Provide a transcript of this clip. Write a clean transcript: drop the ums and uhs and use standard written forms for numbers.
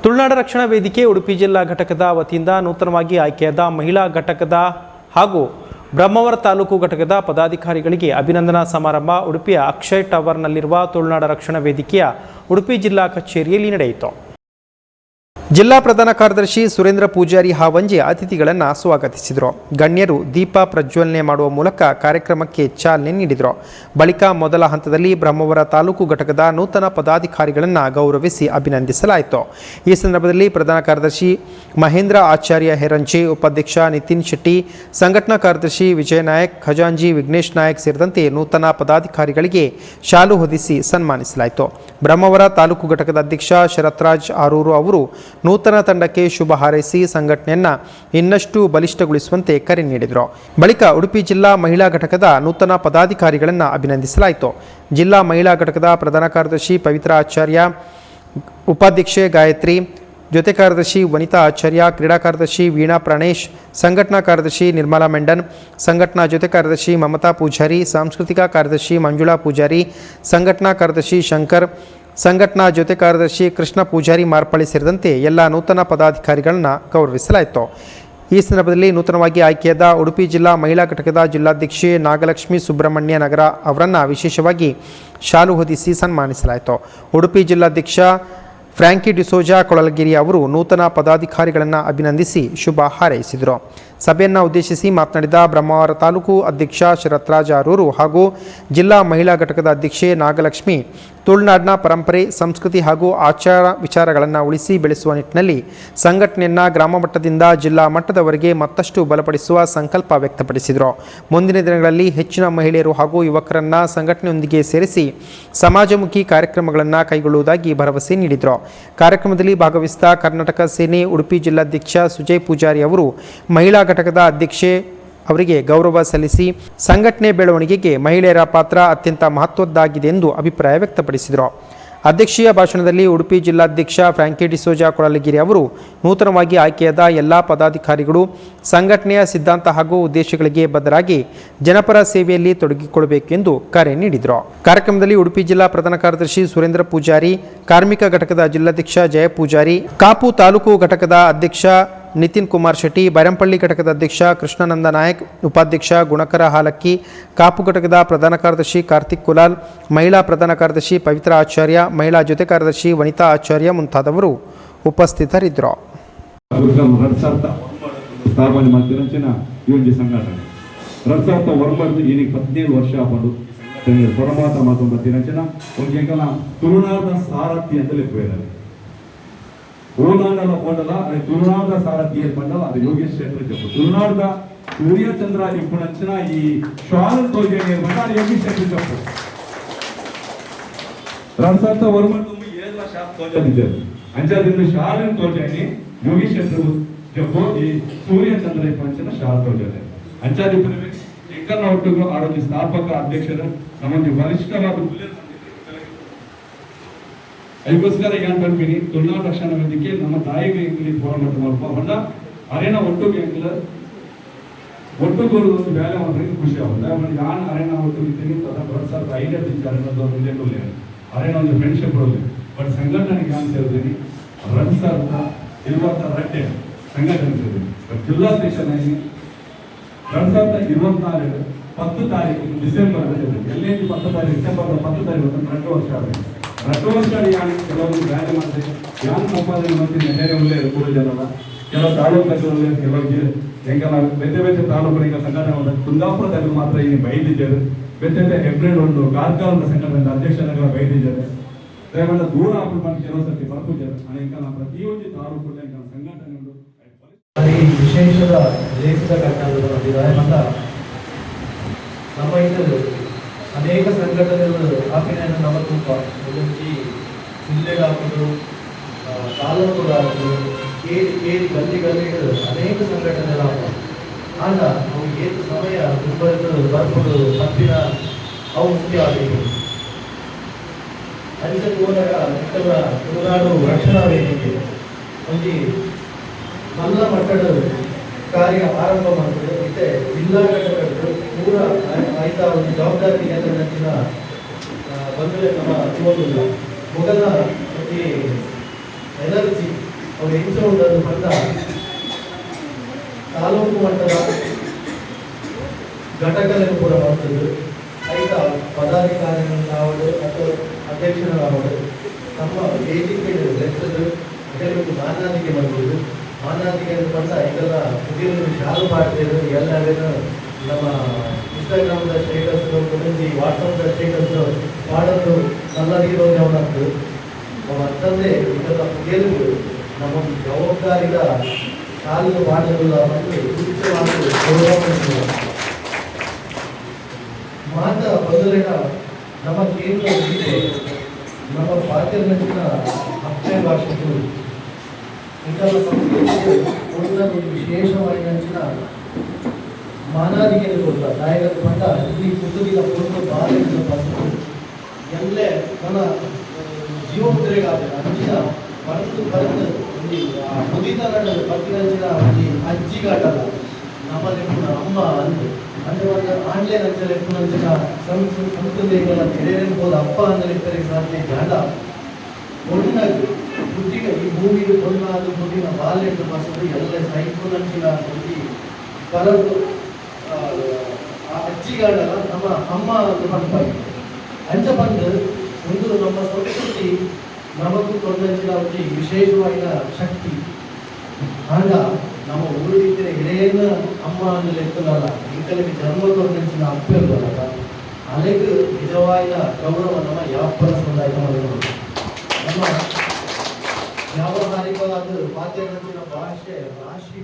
ತುಳುನಾಡ ರಕ್ಷಣಾ ವೇದಿಕೆ ಉಡುಪಿ ಜಿಲ್ಲಾ ಘಟಕದ ವತಿಯಿಂದ ನೂತನವಾಗಿ ಆಯ್ಕೆಯಾದ ಮಹಿಳಾ ಘಟಕದ ಹಾಗೂ ಬ್ರಹ್ಮಾವರ ತಾಲೂಕು ಘಟಕದ ಪದಾಧಿಕಾರಿಗಳಿಗೆ ಅಭಿನಂದನಾ ಸಮಾರಂಭ ಉಡುಪಿಯ ಅಕ್ಷಯ್ ಟವರ್ನಲ್ಲಿರುವ ತುಳುನಾಡ ರಕ್ಷಣಾ ವೇದಿಕೆಯ ಉಡುಪಿ ಜಿಲ್ಲಾ ಕಚೇರಿಯಲ್ಲಿ ನಡೆಯಿತು. ಜಿಲ್ಲಾ ಪ್ರಧಾನ ಕಾರ್ಯದರ್ಶಿ ಸುರೇಂದ್ರ ಪೂಜಾರಿ ಹಾವಂಜೆ ಅತಿಥಿಗಳನ್ನು ಸ್ವಾಗತಿಸಿದರು. ಗಣ್ಯರು ದೀಪ ಪ್ರಜ್ವಲನೆ ಮಾಡುವ ಮೂಲಕ ಕಾರ್ಯಕ್ರಮಕ್ಕೆ ಚಾಲನೆ ನೀಡಿದರು. ಬಳಿಕ ಮೊದಲ ಹಂತದಲ್ಲಿ ಬ್ರಹ್ಮಾವರ ತಾಲೂಕು ಘಟಕದ ನೂತನ ಪದಾಧಿಕಾರಿಗಳನ್ನು ಗೌರವಿಸಿ ಅಭಿನಂದಿಸಲಾಯಿತು. ಈ ಸಂದರ್ಭದಲ್ಲಿ ಪ್ರಧಾನ ಕಾರ್ಯದರ್ಶಿ ಮಹೇಂದ್ರ ಆಚಾರ್ಯ ಹೆರಂಚೆ, ಉಪಾಧ್ಯಕ್ಷ ನಿತಿನ್ ಶೆಟ್ಟಿ, ಸಂಘಟನಾ ಕಾರ್ಯದರ್ಶಿ ವಿಜಯ ನಾಯಕ್, ಖಜಾಂಜಿ ವಿಘ್ನೇಶ್ ನಾಯಕ್ ಸೇರಿದಂತೆ ನೂತನ ಪದಾಧಿಕಾರಿಗಳಿಗೆ ಶಾಲು ಹೊದಿಸಿ ಸನ್ಮಾನಿಸಲಾಯಿತು. ಬ್ರಹ್ಮಾವರ ತಾಲೂಕು ಘಟಕದ ಅಧ್ಯಕ್ಷ ಶರತ್ರಾಜ್ ಆರೂರು ಅವರು ನೂತನ ತಂಡಕ್ಕೆ ಶುಭ ಹಾರೈಸಿ ಸಂಘಟನೆಯನ್ನು ಇನ್ನಷ್ಟು ಬಲಿಷ್ಠಗೊಳಿಸುವಂತೆ ಕರೆ ನೀಡಿದರು. ಬಳಿಕ ಉಡುಪಿ ಜಿಲ್ಲಾ ಮಹಿಳಾ ಘಟಕದ ನೂತನ ಪದಾಧಿಕಾರಿಗಳನ್ನು ಅಭಿನಂದಿಸಲಾಯಿತು. ಜಿಲ್ಲಾ ಮಹಿಳಾ ಘಟಕದ ಪ್ರಧಾನ ಕಾರ್ಯದರ್ಶಿ ಪವಿತ್ರ ಆಚಾರ್ಯ, ಉಪಾಧ್ಯಕ್ಷೆ ಗಾಯತ್ರಿ, ಜೊತೆ ಕಾರ್ಯದರ್ಶಿ ವನಿತಾ ಆಚಾರ್ಯ, ಕ್ರೀಡಾ ಕಾರ್ಯದರ್ಶಿ ವೀಣಾ ಪ್ರಾಣೇಶ್, ಸಂಘಟನಾ ಕಾರ್ಯದರ್ಶಿ ನಿರ್ಮಲಾ ಮೆಂಡನ್, ಸಂಘಟನಾ ಜೊತೆ ಕಾರ್ಯದರ್ಶಿ ಮಮತಾ ಪೂಜಾರಿ, ಸಾಂಸ್ಕೃತಿಕ ಕಾರ್ಯದರ್ಶಿ ಮಂಜುಳಾ ಪೂಜಾರಿ, ಸಂಘಟನಾ ಕಾರ್ಯದರ್ಶಿ ಶಂಕರ್, ಸಂಘಟನಾ ಜೊತೆ ಕಾರ್ಯದರ್ಶಿ ಕೃಷ್ಣ ಪೂಜಾರಿ ಮಾರ್ಪಳ್ಳಿ ಸೇರಿದಂತೆ ಎಲ್ಲ ನೂತನ ಪದಾಧಿಕಾರಿಗಳನ್ನು ಗೌರವಿಸಲಾಯಿತು. ಈ ಸಂದರ್ಭದಲ್ಲಿ ನೂತನವಾಗಿ ಆಯ್ಕೆಯಾದ ಉಡುಪಿ ಜಿಲ್ಲಾ ಮಹಿಳಾ ಘಟಕದ ಜಿಲ್ಲಾಧ್ಯಕ್ಷೆ ನಾಗಲಕ್ಷ್ಮಿ ಸುಬ್ರಹ್ಮಣ್ಯ ನಗರ ಅವರನ್ನು ವಿಶೇಷವಾಗಿ ಶಾಲು ಹೊದಿಸಿ ಸನ್ಮಾನಿಸಲಾಯಿತು. ಉಡುಪಿ ಜಿಲ್ಲಾಧ್ಯಕ್ಷ ಫ್ರಾಂಕಿ ಡಿಸೋಜಾ ಕೊಳಲಗಿರಿ ಅವರು ನೂತನ ಪದಾಧಿಕಾರಿಗಳನ್ನು ಅಭಿನಂದಿಸಿ ಶುಭ ಹಾರೈಸಿದರು. ಸಭೆಯನ್ನು ಉದ್ದೇಶಿಸಿ ಮಾತನಾಡಿದ ಬ್ರಹ್ಮಾವರ ತಾಲೂಕು ಅಧ್ಯಕ್ಷ ಶರತ್ರಾಜ್ ಆರೂರು ಹಾಗೂ ಜಿಲ್ಲಾ ಮಹಿಳಾ ಘಟಕದ ಅಧ್ಯಕ್ಷೆ ನಾಗಲಕ್ಷ್ಮಿ, ತುಳುನಾಡಿನ ಪರಂಪರೆ, ಸಂಸ್ಕೃತಿ ಹಾಗೂ ಆಚಾರ ವಿಚಾರಗಳನ್ನು ಉಳಿಸಿ ಬೆಳೆಸುವ ನಿಟ್ಟಿನಲ್ಲಿ ಸಂಘಟನೆಯನ್ನು ಗ್ರಾಮ ಮಟ್ಟದಿಂದ ಜಿಲ್ಲಾ ಮಟ್ಟದವರೆಗೆ ಮತ್ತಷ್ಟು ಬಲಪಡಿಸುವ ಸಂಕಲ್ಪ ವ್ಯಕ್ತಪಡಿಸಿದರು. ಮುಂದಿನ ದಿನಗಳಲ್ಲಿ ಹೆಚ್ಚಿನ ಮಹಿಳೆಯರು ಹಾಗೂ ಯುವಕರನ್ನು ಸಂಘಟನೆಯೊಂದಿಗೆ ಸೇರಿಸಿ ಸಮಾಜಮುಖಿ ಕಾರ್ಯಕ್ರಮಗಳನ್ನು ಕೈಗೊಳ್ಳುವುದಾಗಿ ಭರವಸೆ ನೀಡಿದರು. ಕಾರ್ಯಕ್ರಮದಲ್ಲಿ ಭಾಗವಹಿಸಿದ ಕರ್ನಾಟಕ ಸೇನೆ ಉಡುಪಿ ಜಿಲ್ಲಾಧ್ಯಕ್ಷ ಸುಜಯ್ ಪೂಜಾರಿ ಅವರು ಮಹಿಳಾ ಘಟಕದ ಅಧ್ಯಕ್ಷೆ ಅವರಿಗೆ ಗೌರವ ಸಲ್ಲಿಸಿ ಸಂಘಟನೆ ಬೆಳವಣಿಗೆಗೆ ಮಹಿಳೆಯರ ಪಾತ್ರ ಅತ್ಯಂತ ಮಹತ್ವದ್ದಾಗಿದೆ ಎಂದು ಅಭಿಪ್ರಾಯ ವ್ಯಕ್ತಪಡಿಸಿದರು. ಅಧ್ಯಕ್ಷೀಯ ಭಾಷಣದಲ್ಲಿ ಉಡುಪಿ ಜಿಲ್ಲಾಧ್ಯಕ್ಷ ಫ್ರಾಂಕಿ ಡಿಸೋಜಾ ಕೊಳಲಗಿರಿ ಅವರು ನೂತನವಾಗಿ ಆಯ್ಕೆಯಾದ ಎಲ್ಲ ಪದಾಧಿಕಾರಿಗಳು ಸಂಘಟನೆಯ ಸಿದ್ಧಾಂತ ಹಾಗೂ ಉದ್ದೇಶಗಳಿಗೆ ಬದ್ಧರಾಗಿ ಜನಪರ ಸೇವೆಯಲ್ಲಿ ತೊಡಗಿಕೊಳ್ಳಬೇಕೆಂದು ಕರೆ ನೀಡಿದರು. ಕಾರ್ಯಕ್ರಮದಲ್ಲಿ ಉಡುಪಿ ಜಿಲ್ಲಾ ಪ್ರಧಾನ ಕಾರ್ಯದರ್ಶಿ ಸುರೇಂದ್ರ ಪೂಜಾರಿ, ಕಾರ್ಮಿಕ ಘಟಕದ ಜಿಲ್ಲಾಧ್ಯಕ್ಷ ಜಯ ಪೂಜಾರಿ, ಕಾಪು ತಾಲೂಕು ಘಟಕದ ಅಧ್ಯಕ್ಷ ನಿತಿನ್ ಕುಮಾರ್ ಶೆಟ್ಟಿ, ಬೈರಂಪಳ್ಳಿ ಘಟಕದ ಅಧ್ಯಕ್ಷ ಕೃಷ್ಣಾನಂದ ನಾಯಕ್, ಉಪಾಧ್ಯಕ್ಷ ಗುಣಕರ ಹಾಲಕ್ಕಿ, ಕಾಪು ಘಟಕದ ಪ್ರಧಾನ ಕಾರ್ಯದರ್ಶಿ ಕಾರ್ತಿಕ್ ಕುಲಾಲ್, ಮಹಿಳಾ ಪ್ರಧಾನ ಕಾರ್ಯದರ್ಶಿ ಪವಿತ್ರ ಆಚಾರ್ಯ, ಮಹಿಳಾ ಜೊತೆ ಕಾರ್ಯದರ್ಶಿ ವನಿತಾ ಆಚಾರ್ಯ ಮುಂತಾದವರು ಉಪಸ್ಥಿತರಿದ್ದರು. ಸ್ಥಾಪನೆ ಮಾಡ್ತಿರಂಚಿನ ಈ ಒಂದು ಸಂಘಟನೆ 2009 ಈಗ 17 ವರ್ಷ ಆಪದು ಪರಮಾತ ಮಾತೊಂದು ಬರ್ತಿರಂಚಿನ ಒಂದು ತುಳುನಾಡ ಸಾರಥಿ ಅಂತಲೇ ಪೇರು. ಓನಾಡಲ ಓಡಲ ಅದು ತುಳುನಾಡ ಸಾರಥಿ ಬಂದಲ್ಲ, ಅದು ಯೋಗೇಶ್ ಶೆಟ್ಟರ್ ಜಪ್ಪು. ತುಳುನಾಡದ ಸೂರ್ಯಚಂದ್ರ ಇಪ್ಪುನಂಚಿನ ಈ ಶಾಲ್ ತೋಜೆ ಬಂದ ಯೋಗೇಶ್ ಶೆಟ್ಟರ್ ಜಪ್ಪು. 2009 7 ಶಾಲ್ ತೋಜದಿದ್ದರು ಅಂಚದಿಂದ ಶಾಲಿನ ತೋಜಾನಿ ಯೋಗೇಶ್ ಶೆಟ್ಟರ್ ಜಪ್ಪು ಈ ಸೂರ್ಯಚಂದ್ರ ಇಪ್ಪಂಚಿನ ಶಾಲ್ ತೋಜದೆ ಅಂಚಾದಿ ಎಂಕನ್ನ ಒಟ್ಟಿಗೂ ಆಡೋದು ಸ್ಥಾಪಕ ಅಧ್ಯಕ್ಷರು ನಮ್ಮೊಂದು ಬಲಿಷ್ಠವಾದ ಅದಕ್ಕೋಸ್ಕರ ಏನು ಬರ್ತೀನಿ ತುಳುನಾಡ ರಕ್ಷಣಾ ವೇದಿಕೆ ನಮ್ಮ ತಾಯಿಗೆ ಇಂಗ್ಲಿಷ್ ಹೋರಾಟ ಮಾಡ್ಪ ಹೊಂಡ ಅರೇನ ಒಟ್ಟಿಗೆ ಒಟ್ಟುಗೂರು ಒಂದು ಬೇಲೆ ಮಾಡೋರಿಗೆ ಖುಷಿ ಆಗುತ್ತೆ. ನಾನು ಅರೇನ ಒಟ್ಟಿಗಿದ್ದೀನಿ ಬರೋದು ಐಡಿಯಾ ತಿಂತಾರೆ ಮುಂದೆ ಅರೇನ ಒಂದು ಫ್ರೆಂಡ್ಶಿಪ್ ಬರೋದು. ಬಟ್ ಸಂಘಟನೆಗೆ ಏನು ಸೇರಿದ್ದೀನಿ ರನ್ಸರ್ ಇರುವಂಥ ರಟ್ಟೆ ಸಂಘಟನೆ ಸೇರಿದ್ದೀನಿ. ಬಟ್ ಜಿಲ್ಲಾಧ್ಯಕ್ಷನಾಗಿ 2024 10 ತಾರೀಕು ಡಿಸೆಂಬರ್ ಎಲ್ಲೇ 10 ತಾರೀಕು ಡಿಸೆಂಬರ್ 10 ತಾರೀಕು 2 ವರ್ಷ ಆಗಬೇಕು. 2 ವರ್ಷ ಕೆಲವೊಂದು ಬ್ಯಾಲೆ ಮಾಡಿದೆ ಯಾನ್ ಸಂಪಾದನೆ ಮಾಡ್ತೀನಿ ಬೇರೆ ಒಳ್ಳೆ ಕೂಡ ಜನಲ್ಲ ಕೆಲವು ತಾಲೂಕಲ್ಲಿ ಕೆಲವು ಹೆಂಗೆಲ್ಲ ಬೇರೆ ಬೇರೆ ತಾಲೂಕುಗಳಿಗೆ ಸಂಘಟನೆ ಮಾಡಿದೆ. ಕುಂದಾಪುರದಲ್ಲಿ ಮಾತ್ರ ಈಗ ಬೈದಿದ್ದಾರೆ. ಬೇರೆ ಹೆಬ್ರೇಡ್ ಒಂದು ಕಾರ್ಕಳದ ಸಂಘಟನೆ ಅಧ್ಯಕ್ಷರಾಗ ಬೈದಿದ್ದಾರೆ. ದಯಮಾಡಿ ದೂರ ಹಾಕೊಂಡು ಕೆಲವು ಸರ್ತಿ ಬರ್ತಿದ್ದಾರೆ. ನಾವು ಪ್ರತಿಯೊಂದು ತಾಲೂಕು ಸಂಘಟನೆ ವಿಶೇಷದ ಲೇಖದ ಕಟ್ಟಡಗಳು ಹೊಂದಿದ್ದಾರೆ ಮತ್ತು ನಮ್ಮ ಇದು ಅನೇಕ ಸಂಘಟನೆಗಳು ಹಾಕಿನ ನಮ್ಮ ತುಂಬ ಒಂದೊಂದು ಜಿಲ್ಲೆಗಾಗ್ಬೋದು, ತಾಲೂಕುಗಾಗ್ಬೋದು, ಕೇರಿ ಗಲ್ಲಿಗಳು ಅನೇಕ ಸಂಘಟನೆಗಳಾಗ್ಬೋದು. ಆಗ ಅವ್ರಿಗೆ ಏನು ಸಮಯ ಬರ್ಬೋದು ತಪ್ಪಿನ ಅವು ಮುಖ್ಯವಾಗಿವೆ. ಅದಕ್ಕೆ ಹೋದಾಗ ತುಳುನಾಡು ರಕ್ಷಣಾ ವೇದಿಕೆ ಒಂದು ಮಲ್ಲ ಮಟ್ಟದ ಕಾರ್ಯ ಆರಂಭ ಮಾಡ್ತದೆ. ಮತ್ತೆ ಜಿಲ್ಲಾ ಘಟಕಗಳು ಪೂರ ಆಯ್ತಾ ಒಂದು ಜವಾಬ್ದಾರಿ ನಂಚಿನ ಬಂದರೆ ನಮ್ಮ ಮೊದಲ ಈ ಎನರ್ಜಿ ಅವ್ರು ಹೆಂಚ ಉಂಟದು ಬಂದ ತಾಲೂಕು ಮಟ್ಟದ ಘಟಕಗಳನ್ನು ಕೂಡ ಮಾಡ್ತದೆ ಐತ ಪದಾಧಿಕಾರಿಗಳಾವಡು ಅಥವಾ ಅಧ್ಯಕ್ಷರಾವಡು ನಮ್ಮ ವೇದಿಕೆ ಲೆಕ್ಕದ ಕೆಲವು ಮಾನಾದಿಗೆ ಬಂದಿದ್ದು ಮಾನಾದಿಗೆ ಬಂದ ಇದೆಲ್ಲ ಮುಗಿಯಲು ಶಾಲು ಮಾಡ್ತಿದ್ರು ಎಲ್ಲವೇನು ನಮ್ಮ ಇನ್ಸ್ಟಾಗ್ರಾಮ್ದ ಸ್ಟೇಟಸ್ ಮುಂದೆ ವಾಟ್ಸಪ್ದ ಸ್ಟೇಟಸ್ ಮಾಡೋದು ನಲ್ಲದಿರೋದು ಅವನದ್ದು ಅಂತಂದೇ ಇದೆಲ್ಲ ಮುಗಿಯಲು ನಮ್ಮ ಜವಾಬ್ದಾರಿದ ಶಾಲೆಗೆ ಮಾಡಲಿಲ್ಲ ಮತ್ತು ತುಚ್ಛವಾಗಿ ಮಾತ ಬದಲಿನ ನಮ್ಮ ಕೇಂದ್ರ ಗೀತೆ ನಮ್ಮ ಪಾಠ್ಯನಂಚಿನ ಅಕ್ಷಯ ಭಾಷೆಗಳು ಇಂತಹ ಸಂಸ್ಕೃತಿಗೆ ಒಂದು ವಿಶೇಷವಾಗಿ ನಂಚಿನ ಮಾನಾದಿಗೆ ಕೊಡ್ತ ನಾಯಕರ ಪಂಡ ಇಲ್ಲಿ ಕುಟುಂಬಿನ ಕೊಟ್ಟು ಬಾಲ್ಯದ ಪಸರು ಎಲ್ಲೇ ನನ್ನ ಜೀವಮುದ್ರೆಗಾದ ಅಂಚಿನ ಬರೆದು ಒಂದು ಮುದಿತ ನಡಲು ಪತ್ತಿನಂಚಿನ ಒಂದು ಅಜ್ಜಿಗಾಟಲ್ಲ ನಮ್ಮಲ್ಲಿ ಅಮ್ಮ ಅಂದು అంటే వాళ్ళ ఆన్లైన్ అంచెలు ఎక్కువ నుంచి సంస్కృతి తెలియని పోదు అప్ప అందరు ఇద్దరికి సాధ్యం జాడ కొన్నాకు బుద్ధిగా ఈ భూమి కొన్నాదు పుట్టిన బాల్యం వస్తుంది ಎಲ್ಲ ಸೈಕಲ್ ಅಂಚಿನ ಬುದ್ಧಿ ಬರದು ಅಜ್ಜಿಗಾಡಲ್ಲ ನಮ್ಮ ಅಮ್ಮ ಅಂತ ಅಂಚ ಬಂದು ಒಂದು ನಮ್ಮ ಸಂಸ್ಕೃತಿ ನಮಗೂ ಕೊಂದಂಚಿನ ಒಂದು ವಿಶೇಷವಾದ ಶಕ್ತಿ ಆಗ ನಮ್ಮ ಊರಿದ್ರೆ ಹಿರಿಯನ್ನ ಅಮ್ಮ ಅನ್ನಲು ಎತ್ತಲಲ್ಲ ಇಂಕಲಿಗೆ ಜನ್ಮ ಕೊಟ್ಟಿನ ಅಪ್ಪಲ್ಲ ಅಲೆಗೆ ನಿಜವಾದ ಗೌರವ ನಮ್ಮ ವ್ಯಾಪಾರ ಸಮುದಾಯ ನಮ್ಮ ವ್ಯಾವಹಾರಿಕವಾದ ಮಾಧ್ಯಮದ ಭಾಷೆ ರಾಶಿ